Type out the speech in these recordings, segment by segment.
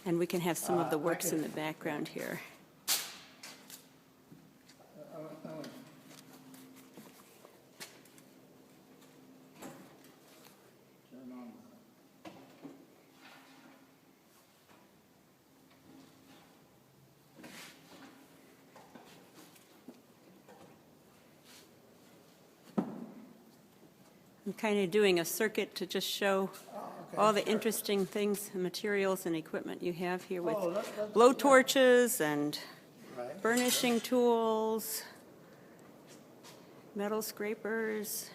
And we can have some of the works can- in the background here. Turn on I'm kind of doing a circuit to just show all the interesting things, materials and equipment you have here with blow torches and right. burnishing tools, metal scrapers.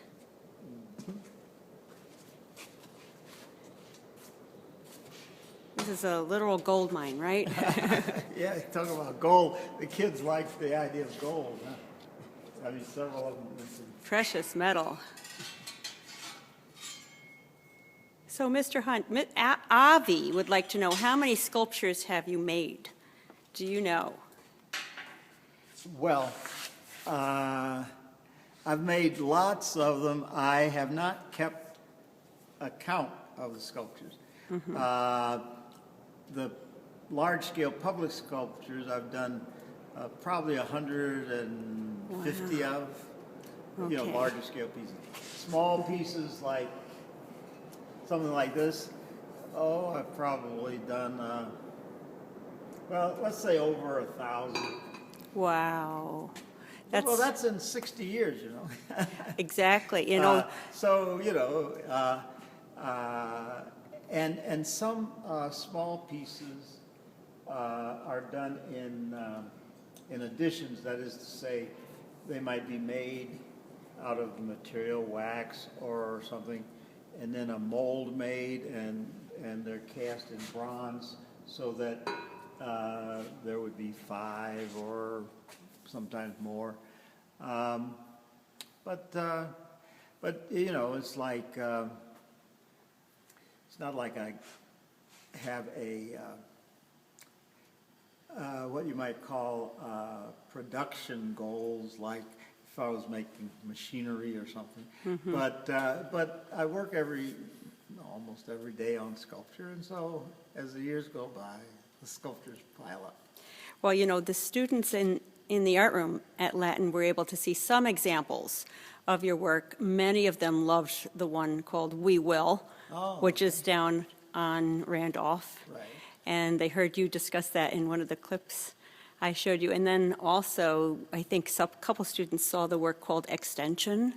This is a literal gold mine, right? Yeah, talk about gold. The kids like the idea of gold. Huh? I mean, several of them. Precious metal. So, Mr. Hunt, Avi would like to know, how many sculptures have you made? Do you know? Well, I've made lots of them. I have not kept a count of the sculptures. The large-scale public sculptures I've done probably 150 of, you know, Okay. larger scale pieces. Small pieces like something like this, oh, I've probably done, well, let's say over 1,000. Wow. Well, that's in 60 years, you know. Exactly. You know, So, you know, and some small pieces are done in additions. That is to say, they might be made out of the material, wax or something, and then a mold made, and they're cast in bronze, so that there would be 5 or sometimes more. But you know, it's like it's not like I have a what you might call production goals, like if I was making machinery or something. But I work almost every day on sculpture, and so as the years go by, the sculptures pile up. well, you know, the students in the art room at Latin were able to see some examples of your work. Many of them loved the one called We Will, which is down on Randolph. Right. And they heard you discuss that in one of the clips I showed you. And then also, I think a couple students saw the work called Extension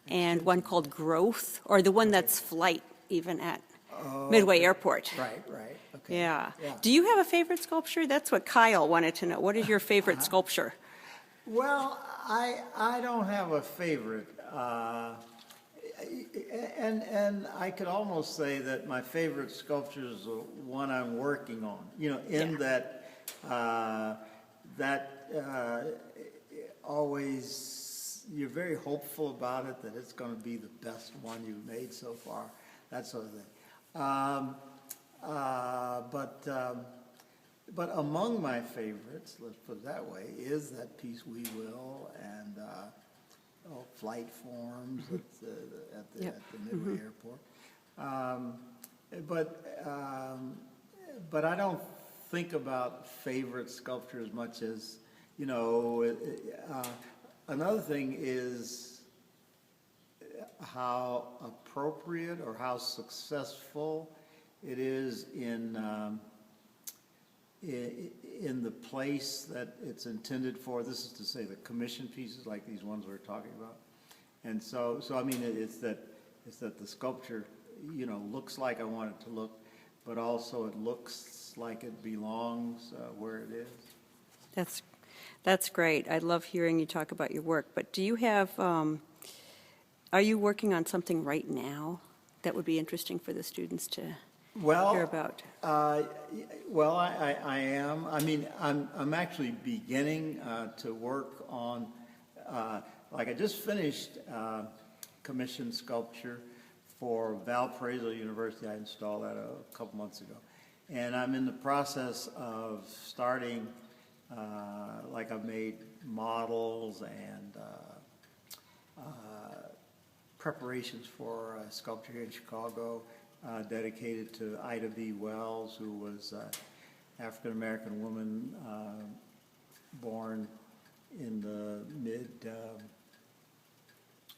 and one called Growth, or the one that's Flight, even at Midway Airport. Right. Okay. Yeah. Do you have a favorite sculpture? That's what Kyle wanted to know. What is your favorite sculpture? Well, I don't have a favorite, and I could almost say that my favorite sculpture is the one I'm working on. You know, in that always you're very hopeful about it, that it's going to be the best one you've made so far, that sort of thing. But among my favorites, let's put it that way, is that piece We Will and Flight Forms at the Midway Airport. But I don't think about favorite sculpture as much as, you know, another thing is how appropriate or how successful it is in the place that it's intended for. This is to say the commission pieces like these ones we're talking about. And so I mean, it's that the sculpture, you know, looks like I want it to look, but also it looks like it belongs where it is. That's great. I love hearing you talk about your work. But do you have, are you working on something right now that would be interesting for the students to hear about? Well, I am. I mean, I'm actually beginning to work on, like I just finished commissioned sculpture for Valparaiso University. I installed that a couple months ago. And I'm in the process of starting, like I've made models and preparations for a sculpture here in Chicago dedicated to Ida B. Wells, who was African-American woman born in the mid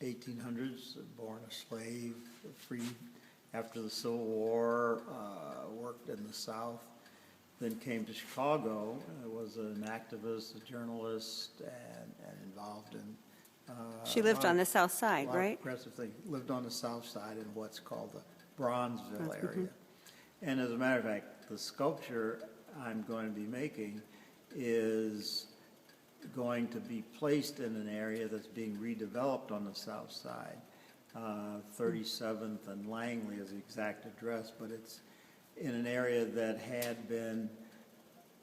1800s, born a slave, freed after the Civil War, worked in the South, then came to Chicago, was an activist, a journalist, and involved in She lived on the south side, a lot of right? progressive things. Lived on the south side in what's called the Bronzeville area. And as a matter of fact, the sculpture I'm going to be making is going to be placed in an area that's being redeveloped on the south side. 37th and Langley is the exact address, but it's in an area that had been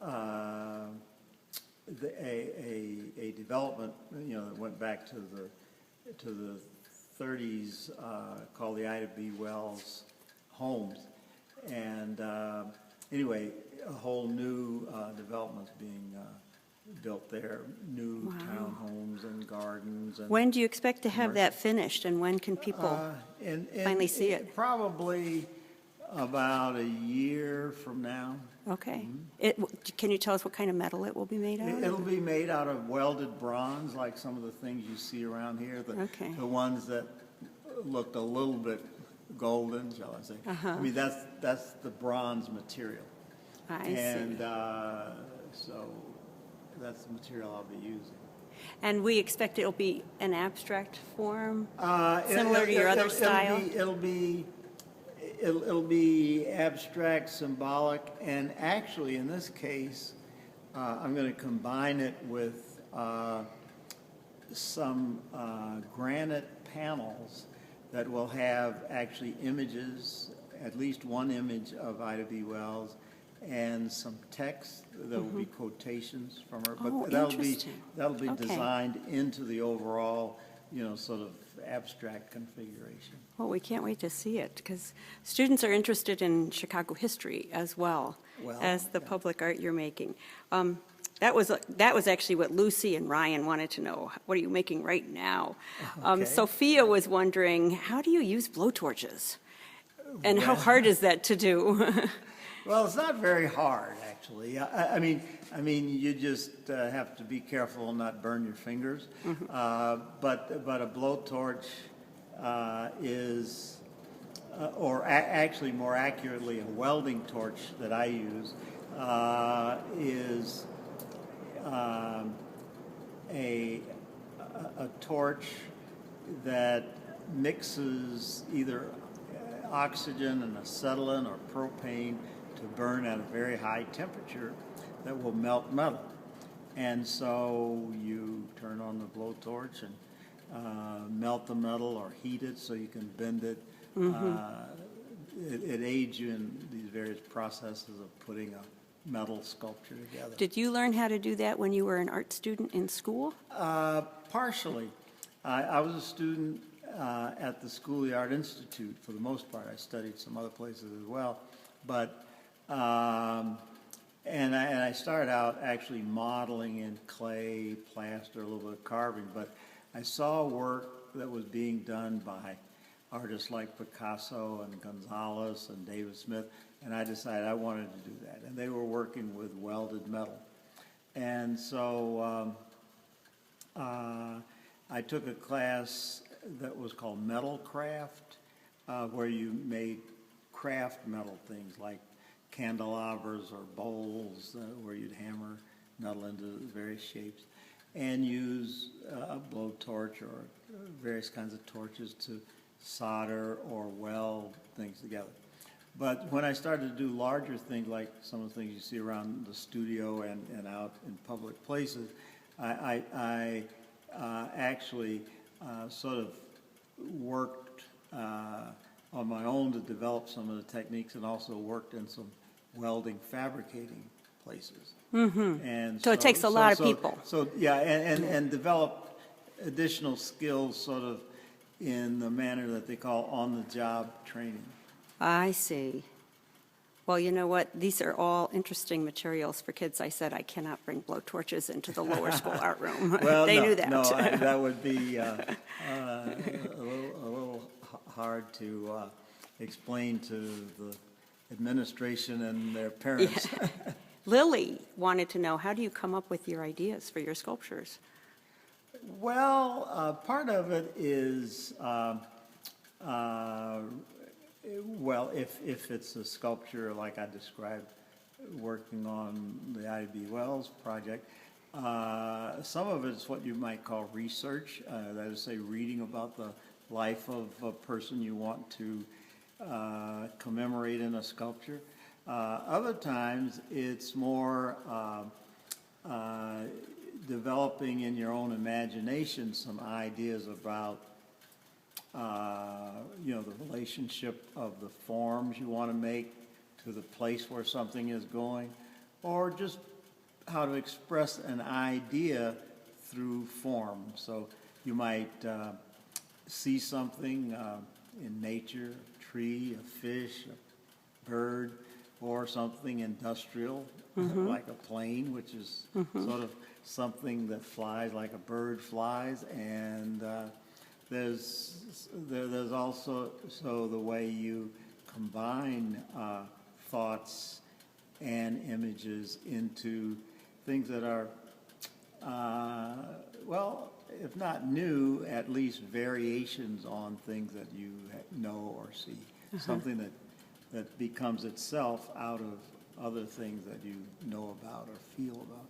a development, you know, that went back to the 30s, called the Ida B. Wells Homes, and anyway, a whole new development's being built there, new townhomes and gardens. And When do you expect to have that finished, and when can people and finally see it? Probably about a year from now. Okay. Can you tell us what kind of metal it will be made out of? It'll be made out of welded bronze, like some of the things you see around here. Okay. The ones that looked a little bit golden, shall I say. I mean, that's the bronze material. I And see. so that's the material I'll be using. And we expect it'll be an abstract form, It- similar to your other style? It'll be abstract, symbolic, and actually, in this case, I'm going to combine it with some granite panels that will have actually images, at least one image of Ida B. Wells, and some text. There will be quotations from her, Oh, but that'll be interesting. Okay. designed into the overall, you know, sort of abstract configuration. Well, we can't wait to see it, because students are interested in Chicago history as well as the public art you're making. That was actually what Lucy and Ryan wanted to know. What are you making right now? Okay. Sophia was wondering, how do you use blowtorches? And how hard is that to do? Well, it's not very hard, actually. I mean, you just have to be careful and not burn your fingers. But a blowtorch is, actually more accurately, a welding torch that I use is a torch that mixes either oxygen and acetylene or propane to burn at a very high temperature that will melt metal. And so you turn on the blowtorch and melt the metal or heat it so you can bend it. It aids you in these various processes of putting a metal sculpture together. Did you learn how to do that when you were an art student in school? Partially. I was a student at the School of the Art Institute for the most part. I studied some other places as well. But and I started out actually modeling in clay, plaster, a little bit of carving, but I saw work that was being done by artists like Picasso and Gonzalez and David Smith, and I decided I wanted to do that. And they were working with welded metal. And so I took a class that was called Metal Craft, where you made craft metal things like candelabras or bowls where you'd hammer metal into various shapes and use a blowtorch or various kinds of torches to solder or weld things together. But when I started to do larger things like some of the things you see around the studio and out in public places, I actually sort of worked on my own to develop some of the techniques and also worked in some welding fabricating places. And So it takes a lot of people. So yeah, and develop additional skills sort of in the manner that they call on-the-job training. I see. Well, you know what? These are all interesting materials for kids. I said I cannot bring blowtorches into the lower school art room. Well, They no, knew that. no, that would be a little hard to explain to the administration and their parents. Lily wanted to know, how do you come up with your ideas for your sculptures? Well, part of it is, well, if it's a sculpture like I described, working on the Ida B. Wells project, some of it's what you might call research, that is, say, reading about the life of a person you want to commemorate in a sculpture. Other times, it's more developing in your own imagination some ideas about, the relationship of the forms you want to make to the place where something is going, or just how to express an idea through form. So you might see something in nature, a tree, a fish, a bird, or something industrial, like a plane, which is sort of something that flies like a bird flies. And there's also the way you combine thoughts and images into things that are, well, if not new, at least variations on things that you know or see. Something that becomes itself out of other things that you know about or feel about.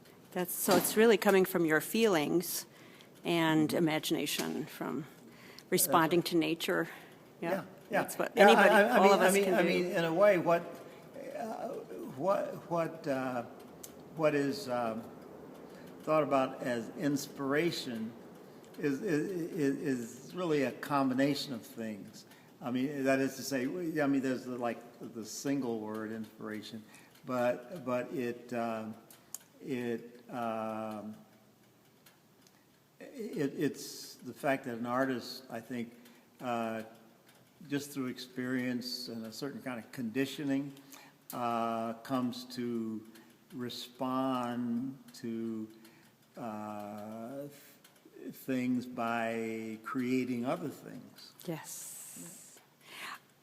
So it's really coming from your feelings and imagination, from responding to nature. Yeah. That's what Yeah, anybody, all of us I can do. mean, in a way, what is thought about as inspiration is really a combination of things. I mean, that is to say, I mean, there's the single word inspiration, but it's the fact that an artist, I think, just through experience and a certain kind of conditioning, comes to respond to things by creating other things. Yes.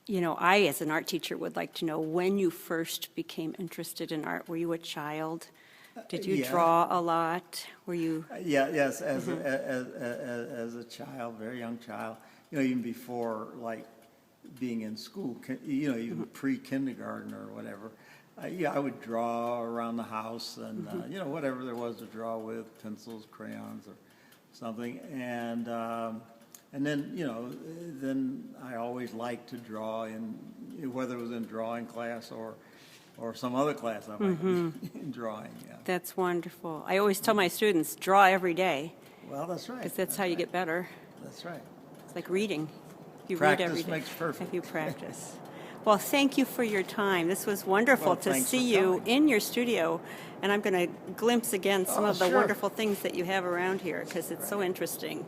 You know, I, as an art teacher, would like to know when you first became interested in art. Were you a child? Did you Yeah. draw a lot? Were you? Yes, as a child, very young child, even before like being in school, even pre-kindergarten or whatever. I would draw around the house and whatever there was to draw with, pencils, crayons, or something, and then then I always liked to draw whether it was in drawing class or some other class I might be in drawing. Yeah. That's wonderful. I always tell my students, draw every day, Well, that's right. because that's how you get better. That's right. It's like reading. You Practice read every day. makes perfect. If you practice. Well, thank you for your time. This was wonderful Well, to thanks see for you coming. in your studio, and I'm going to glimpse again some Oh, of the sure. wonderful things that you have around here, because it's so interesting.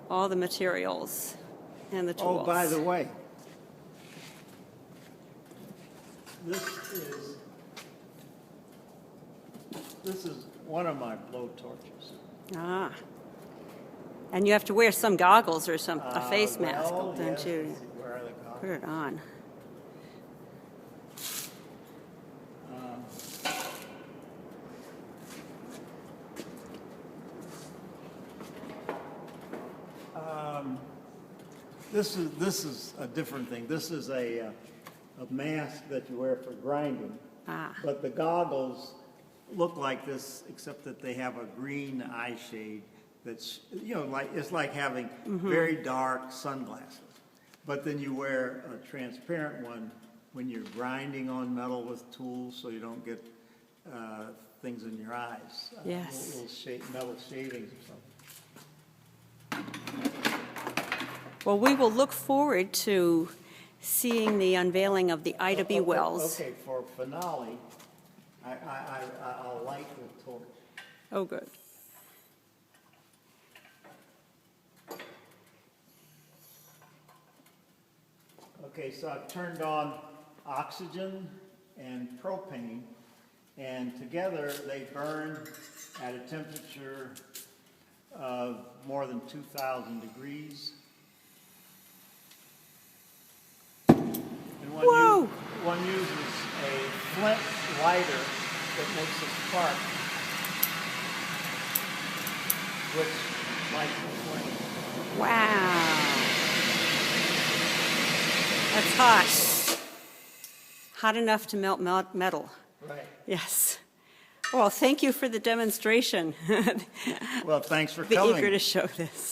All the materials and the tools. Oh, by the way, this is one of my blow torches. Ah. And you have to wear some goggles or a face mask, Well, don't yes, you? let's see, where are the goggles? Put it on. This is a different thing. This is a mask that you wear for grinding. Ah. But the goggles look like this, except that they have a green eye shade. That's it's like having very dark sunglasses. But then you wear a transparent one when you're grinding on metal with tools, so you don't get things in your eyes. Yes. Little metal shavings or something. Well, we will look forward to seeing the unveiling of the Ida B. Wells. Okay, for finale, I'll light the torch. Oh, good. Okay, so I've turned on oxygen and propane, and together they burn at a temperature of more than 2,000 degrees. And Whoa! one uses a flint lighter that makes a spark, which lights the flame. Wow. That's hot. Hot enough to melt metal. Right. Yes. Well, thank you for the demonstration. Well, thanks for Be coming. eager to show this.